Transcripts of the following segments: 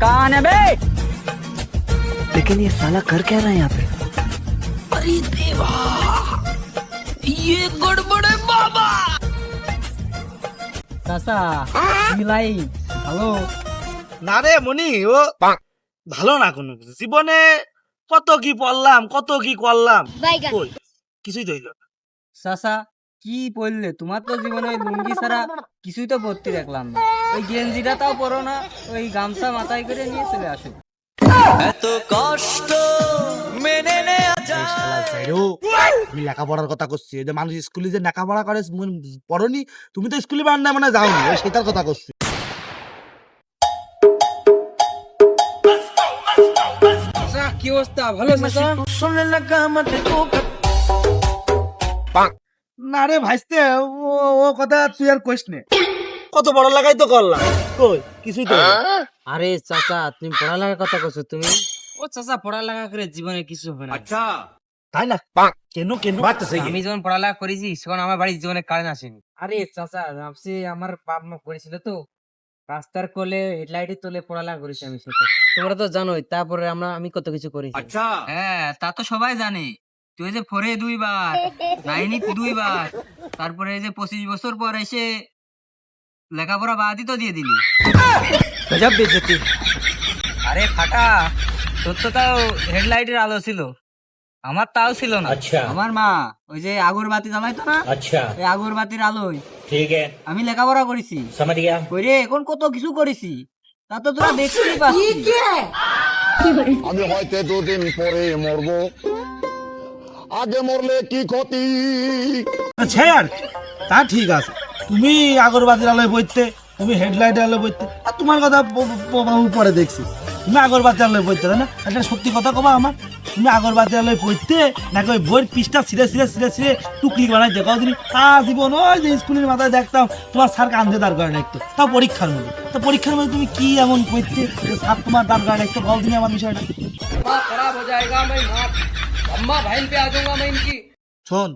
कौन है बे? लेकिन ये साला कर क्या रहा है यहाँ पे? अरे देवा, ये गड़बड़ है बाबा। চাচা মিলাই হ্যালো। না রে মনি, ও ভালো না কোনো কিছু। জীবনে কত কি পড়লাম, কত কি করলাম, কই কিছুই তো হইলো না। চাচা কি পড়লে? তোমার তো জীবনে ওই লুঙ্গি ছাড়া কিছুই তো পড়তে দেখলাম না। ওই গেঞ্জিটা তাও পরো না, ওই গামছা মাথায় করে নিয়ে চলে আসো। এত কষ্ট মেনে নেওয়া যায়। আমি লেখাপড়ার কথা করছি, এই যে মানুষ স্কুলে যে লেখাপড়া করে পড়নি, তুমি তো স্কুলে বান্না মানে যাওনি, সেটার কথা করছি। কি অবস্থা? ভালো চাচা? না রে ভাইস্তে, ও ও কথা তুই আর কইস নে। কত বড় লাগাই তো করলাম, কই কিছুই তো হইলো না। আরে চাচা তুমি পড়ালেখার কথা করছো তুমি? ও চাচা পড়ালেখা করে জীবনে কিছু হবে না। আচ্ছা তাই না? কেন কেন? আমি যখন পড়ালেখা করেছি তখন আমার বাড়ির জীবনে কারেন্ট আসেনি। আরে চাচা ভাবছি আমার বাপ মা করেছিল তো, রাস্তার কোলে হেডলাইটে তোলে পড়ালেখা করেছি আমি সেটা। তোমরা তো জানোই। তারপরে আমি কত কিছু করেছি। আচ্ছা হ্যাঁ, তা তো সবাই জানে। তুই যে ফোরে 2 বার, 9 2 বার, তারপরে এই যে 25 বছর পর এসে লেখাপড়া বাদই তো দিয়ে দিলি। गजब बेइज्जती। আরে ফাটা, তোর তো তাও হেডলাইটের আলো ছিল, আমার তাও ছিল না। আচ্ছা আমার মা ওই যে আগরবাতি জ্বালাইতো না, আচ্ছা এই আগরবাতির আলোয় ঠিক আছে আমি লেখাপড়া করেছি। সমঝ গিয়া? কইরে এখন কত কিছু করেছি, তা তো তোরা দেখতেই পাচ্ছিস। আমি হয়তো 2 দিন পরে মরবো, আগে মরলে কি ক্ষতি? আচ্ছা আর তা ঠিক আছে, তুমি আগরবাতির আলোয় বইতে, তুমি হেডলাইটের আলোয় বইতে, আর তোমার কথা বাবু পরে দেখছি। তুমি আগরবাতির আলোয় বইতে, তাই না? একটা সত্যি কথা কবা আমার, তুমি আগরবাতির আলোয় বইতে নাকি ওই বইয়ের পৃষ্ঠা ছিঁড়ে ছিঁড়ে ছিঁড়ে ছিঁড়ে টুকলি বানাই দেখো দিন। জীবন ওই যে স্কুলের মাথায় দেখতাম তোমার স্যার কান্দে দাঁড় করে রাখতো, তাও পরীক্ষার মধ্যে। তা পরীক্ষার মধ্যে তুমি কি এমন করতে স্যার তোমার দাঁড় করে রাখতো, বল দিন আমার বিষয়টা। खराब हो जाएगा, मैं अम्मा बहन पे आ जाऊंगा मैं इनकी। শোন,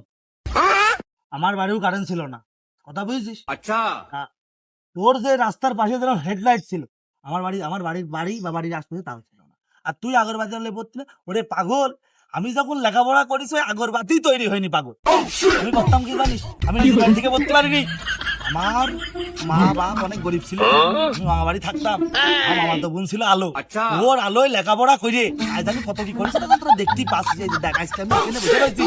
আমার বাড়িও কারেন্ট ছিল না, কথা বুঝেছিস? আচ্ছা, তোর যে রাস্তার পাশে যেন হেডলাইট ছিল, আমার বাড়ির বাড়ির আশপাশে তাও ছিল না। আর তুই আগরবাতি আলোয় পড়তে, ওরে পাগল, আমি যখন লেখাপড়া করিস ওই আগরবাতি তৈরি হয়নি পাগল। আমি করতাম কি জানিস? আমি নিজের বাড়ি থেকে পড়তে পারিনি। আমার মা বাপ অনেক গরিব ছিল, আমি মামা বাড়ি থাকতাম। আমার মামা তো বোন ছিল আলো, ওর আলোয় লেখাপড়া করে আজ আমি কত কি করেছি তখন তোরা দেখতেই পাচ্ছি। যে দেখ আজকে আমি এখানে বসে রয়েছি।